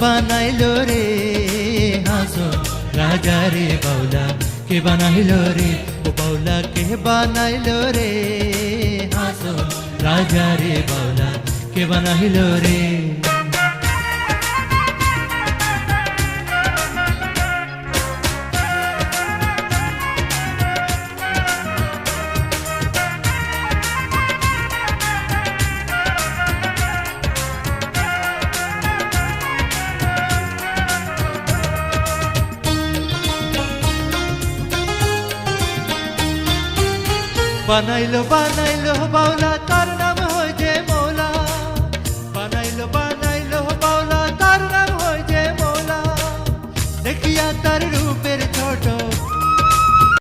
বানাইলো রে হাসন রাজা রে বাউলা কে বানাইলো রে ও বাউলা কে বানাইলো রে হাসন রাজা রে বাউলা কে বানাইলো রে বানাইলো বানাইলো বাউলা তার